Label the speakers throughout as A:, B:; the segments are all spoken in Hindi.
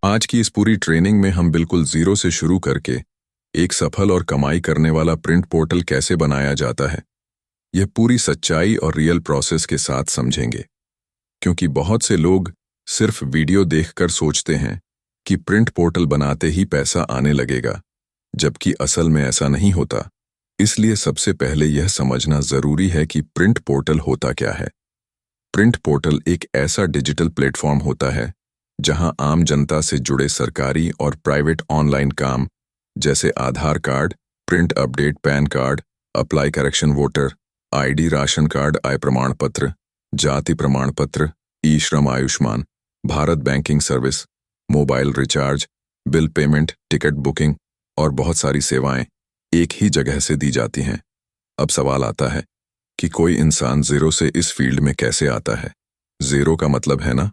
A: आज की इस पूरी ट्रेनिंग में हम बिल्कुल जीरो से शुरू करके एक सफल और कमाई करने वाला प्रिंट पोर्टल कैसे बनाया जाता है, यह पूरी सच्चाई और रियल प्रोसेस के साथ समझेंगे। क्योंकि बहुत से लोग सिर्फ वीडियो देखकर सोचते हैं कि प्रिंट पोर्टल बनाते ही पैसा आने लगेगा, जबकि असल में ऐसा नहीं होता। इसलिए सबसे पहले यह समझना जरूरी है कि प्रिंट पोर्टल होता क्या है। प्रिंट पोर्टल एक ऐसा डिजिटल प्लेटफॉर्म होता है जहां आम जनता से जुड़े सरकारी और प्राइवेट ऑनलाइन काम जैसे Aadhaar card, print update, PAN card, apply correction voter ID, ration card, आय प्रमाण पत्र, जाति प्रमाण पत्र, e Shram, Ayushman Bharat banking service, mobile recharge, bill payment, ticket booking और बहुत सारी सेवाएं एक ही जगह से दी जाती हैं। अब सवाल आता है कि कोई इंसान जीरो से इस फील्ड में कैसे आता है। जीरो का मतलब है ना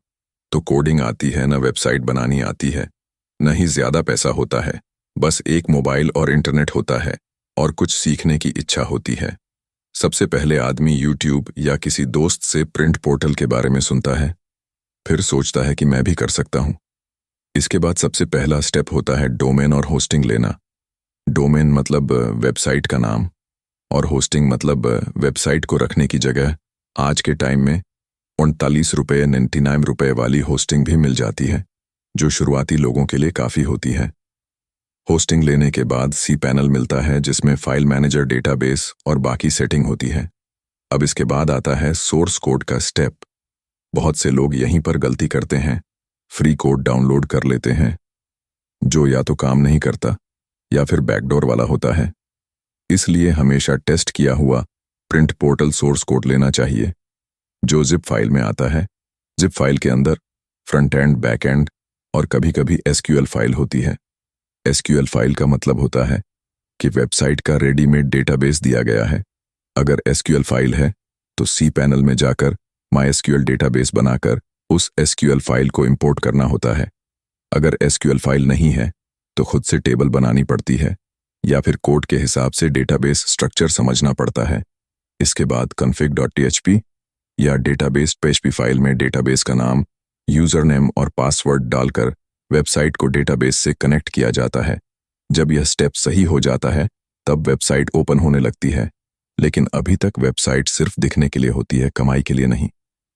A: तो कोडिंग आती है, ना वेबसाइट बनानी आती है, न ही ज्यादा पैसा होता है। बस एक मोबाइल और इंटरनेट होता है और कुछ सीखने की इच्छा होती है। सबसे पहले आदमी यूट्यूब या किसी दोस्त से प्रिंट पोर्टल के बारे में सुनता है, फिर सोचता है कि मैं भी कर सकता हूं। इसके बाद सबसे पहला स्टेप होता है डोमेन और होस्टिंग लेना। डोमेन मतलब वेबसाइट का नाम और होस्टिंग मतलब वेबसाइट को रखने की जगह। आज के टाइम में 39 रुपये वाली होस्टिंग भी मिल जाती है, जो शुरुआती लोगों के लिए काफ़ी होती है। होस्टिंग लेने के बाद सी पैनल मिलता है जिसमें फाइल मैनेजर, डेटाबेस और बाकी सेटिंग होती है। अब इसके बाद आता है सोर्स कोड का स्टेप। बहुत से लोग यहीं पर गलती करते हैं, फ्री कोड डाउनलोड कर लेते हैं जो या तो काम नहीं करता या फिर बैकडोर वाला होता है। इसलिए हमेशा टेस्ट किया हुआ प्रिंट पोर्टल सोर्स कोड लेना चाहिए जो जिप फाइल में आता है। जिप फाइल के अंदर फ्रंट एंड, बैक एंड और कभी कभी एसक्यूएल फाइल होती है। एसक्यूएल फाइल का मतलब होता है कि वेबसाइट का रेडीमेड डेटाबेस दिया गया है। अगर एसक्यूएल फाइल है तो सी पैनल में जाकर माईएसक्यूएल डेटाबेस बनाकर उस एसक्यूएल फाइल को इंपोर्ट करना होता है। अगर एसक्यूएल फाइल नहीं है तो खुद से टेबल बनानी पड़ती है या फिर कोड के हिसाब से डेटाबेस स्ट्रक्चर समझना पड़ता है। इसके बाद config.php या डेटाबेस php फाइल में डेटाबेस का नाम, यूजर नेम और पासवर्ड डालकर वेबसाइट को डेटाबेस से कनेक्ट किया जाता है। जब यह स्टेप सही हो जाता है तब वेबसाइट ओपन होने लगती है। लेकिन अभी तक वेबसाइट सिर्फ दिखने के लिए होती है, कमाई के लिए नहीं।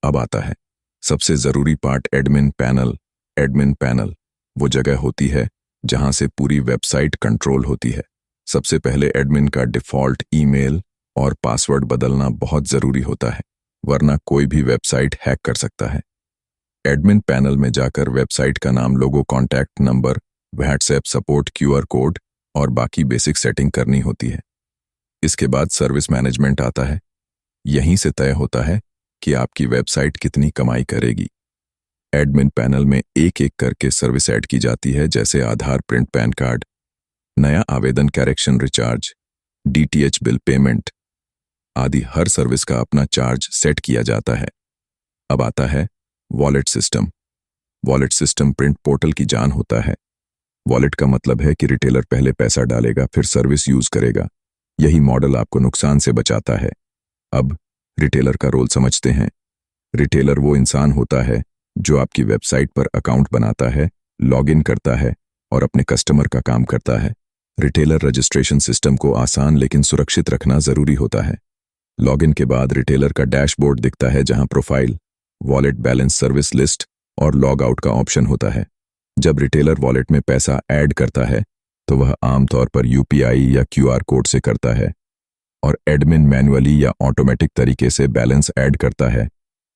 A: अब आता है सबसे जरूरी part, admin panel. Admin panel वो जगह होती है जहां से पूरी वेबसाइट कंट्रोल होती है। सबसे पहले एडमिन का डिफॉल्ट ईमेल और पासवर्ड बदलना बहुत जरूरी होता है, वरना कोई भी वेबसाइट हैक कर सकता है। एडमिन पैनल में जाकर वेबसाइट का नाम, logo, contact number, WhatsApp support, QR code और बाकी बेसिक सेटिंग करनी होती है। इसके बाद सर्विस मैनेजमेंट आता है। यहीं से तय होता है कि आपकी वेबसाइट कितनी कमाई करेगी। एडमिन पैनल में एक एक करके सर्विस ऐड की जाती है, जैसे आधार, प्रिंट, पैन कार्ड, नया आवेदन, correction, recharge, DTH bill payment आदि। हर सर्विस का अपना चार्ज सेट किया जाता है। अब आता है wallet system. Wallet system print portal की जान होता है। वॉलेट का मतलब है कि रिटेलर पहले पैसा डालेगा फिर सर्विस यूज करेगा। यही मॉडल आपको नुकसान से बचाता है। अब रिटेलर का रोल समझते हैं। रिटेलर वो इंसान होता है जो आपकी वेबसाइट पर अकाउंट बनाता है, लॉगिन करता है और अपने कस्टमर का काम करता है। रिटेलर रजिस्ट्रेशन सिस्टम को आसान लेकिन सुरक्षित रखना जरूरी होता है। लॉगिन के बाद रिटेलर का डैशबोर्ड दिखता है जहां profile, wallet balance, service list और लॉग आउट का ऑप्शन होता है। जब रिटेलर वॉलेट में पैसा ऐड करता है तो वह आमतौर पर यूपीआई या क्यूआर कोड से करता है और एडमिन मैन्युअली या ऑटोमेटिक तरीके से बैलेंस ऐड करता है।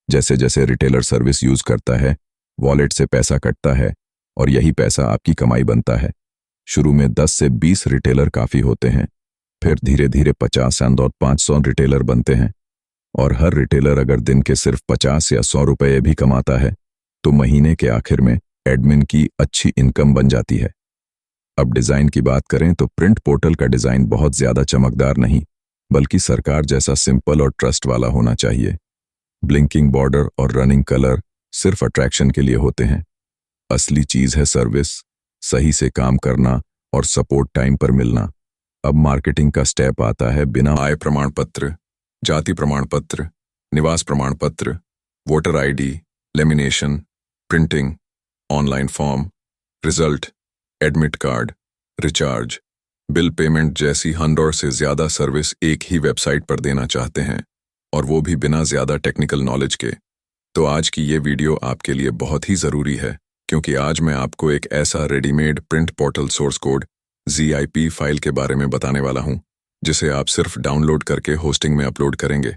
A: जैसे जैसे रिटेलर सर्विस यूज करता है, वॉलेट से पैसा कटता है और यही पैसा आपकी कमाई बनता है। शुरू में 10 से 20 रिटेलर काफी होते हैं, फिर धीरे धीरे 50 और 500 रिटेलर बनते हैं। और हर रिटेलर अगर दिन के सिर्फ 50 या 100 रुपये भी कमाता है तो महीने के आखिर में एडमिन की अच्छी इनकम बन जाती है। अब डिजाइन की बात करें तो प्रिंट पोर्टल का डिजाइन बहुत ज्यादा चमकदार नहीं, बल्कि सरकार जैसा सिंपल और ट्रस्ट वाला होना चाहिए। ब्लिंकिंग बॉर्डर और रनिंग कलर सिर्फ अट्रैक्शन के लिए होते हैं। असली चीज है सर्विस, सही से काम करना और सपोर्ट टाइम पर मिलना। अब मार्केटिंग का स्टेप आता है। बिना आय प्रमाण पत्र, जाति प्रमाण पत्र, निवास प्रमाण पत्र, voter ID, lamination, printing, online form, result, admit card, recharge, bill payment जैसी 100 से ज़्यादा सर्विस एक ही वेबसाइट पर देना चाहते हैं, और वो भी बिना ज़्यादा टेक्निकल नॉलेज के। तो आज की ये वीडियो आपके लिए बहुत ही ज़रूरी है, क्योंकि आज मैं आपको एक ऐसा readymade print portal source code ZIP file के बारे में बताने वाला हूँ, जिसे आप सिर्फ डाउनलोड करके होस्टिंग में अपलोड करेंगे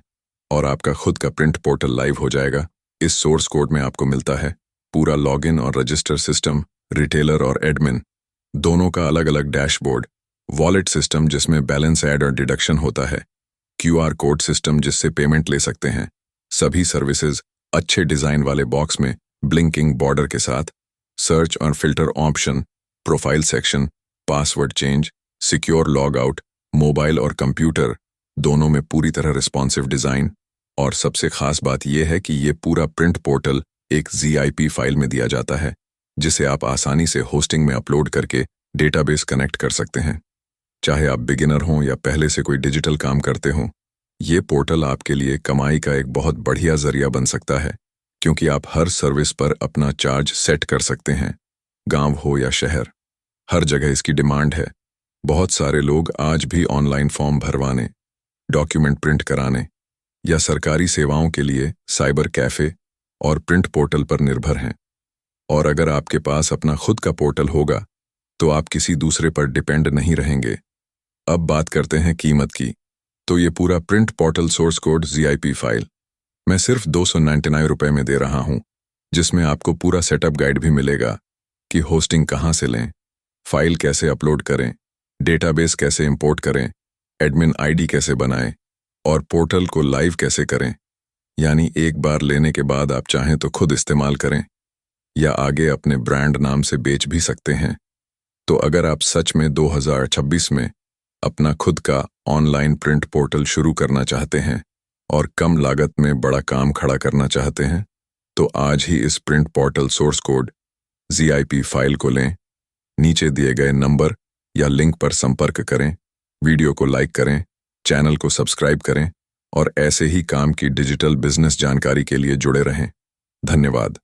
A: और आपका खुद का प्रिंट पोर्टल लाइव हो जाएगा। इस सोर्स कोड में आपको मिलता है पूरा लॉगिन और रजिस्टर सिस्टम, रिटेलर और एडमिन दोनों का अलग अलग डैशबोर्ड, वॉलेट सिस्टम जिसमें बैलेंस ऐड और डिडक्शन होता है, QR कोड सिस्टम जिससे पेमेंट ले सकते हैं, सभी सर्विसेज अच्छे डिज़ाइन वाले बॉक्स में ब्लिंकिंग बॉर्डर के साथ, सर्च और filter option, profile section, password change, secure log out, mobile और कंप्यूटर दोनों में पूरी तरह रिस्पॉन्सिव डिज़ाइन। और सबसे खास बात यह है कि ये पूरा प्रिंट पोर्टल एक ZIP फाइल में दिया जाता है, जिसे आप आसानी से होस्टिंग में अपलोड करके डेटाबेस कनेक्ट कर सकते हैं। चाहे आप बिगिनर हों या पहले से कोई डिजिटल काम करते हों, ये पोर्टल आपके लिए कमाई का एक बहुत बढ़िया जरिया बन सकता है, क्योंकि आप हर सर्विस पर अपना चार्ज सेट कर सकते हैं। गांव हो या शहर, हर जगह इसकी डिमांड है। बहुत सारे लोग आज भी ऑनलाइन फॉर्म भरवाने, डॉक्यूमेंट प्रिंट कराने या सरकारी सेवाओं के लिए साइबर कैफे और प्रिंट पोर्टल पर निर्भर हैं। और अगर आपके पास अपना खुद का पोर्टल होगा, तो आप किसी दूसरे पर डिपेंड नहीं रहेंगे। अब बात करते हैं कीमत की। तो ये पूरा print portal source code ZIP file मैं सिर्फ 299 रुपये में दे रहा हूँ, जिसमें आपको पूरा सेटअप गाइड भी मिलेगा कि होस्टिंग कहाँ से लें, फाइल कैसे अपलोड करें, डेटाबेस कैसे इंपोर्ट करें, एडमिन ID कैसे बनाएं और पोर्टल को लाइव कैसे करें। यानी एक बार लेने के बाद आप चाहें तो खुद इस्तेमाल करें या आगे अपने ब्रांड नाम से बेच भी सकते हैं। तो अगर आप सच में 2026 में अपना खुद का ऑनलाइन प्रिंट पोर्टल शुरू करना चाहते हैं और कम लागत में बड़ा काम खड़ा करना चाहते हैं, तो आज ही इस print portal source code ZIP file को लें। नीचे दिए गए नंबर या लिंक पर संपर्क करें, वीडियो को लाइक करें, चैनल को सब्सक्राइब करें और ऐसे ही काम की डिजिटल बिजनेस जानकारी के लिए जुड़े रहें। धन्यवाद।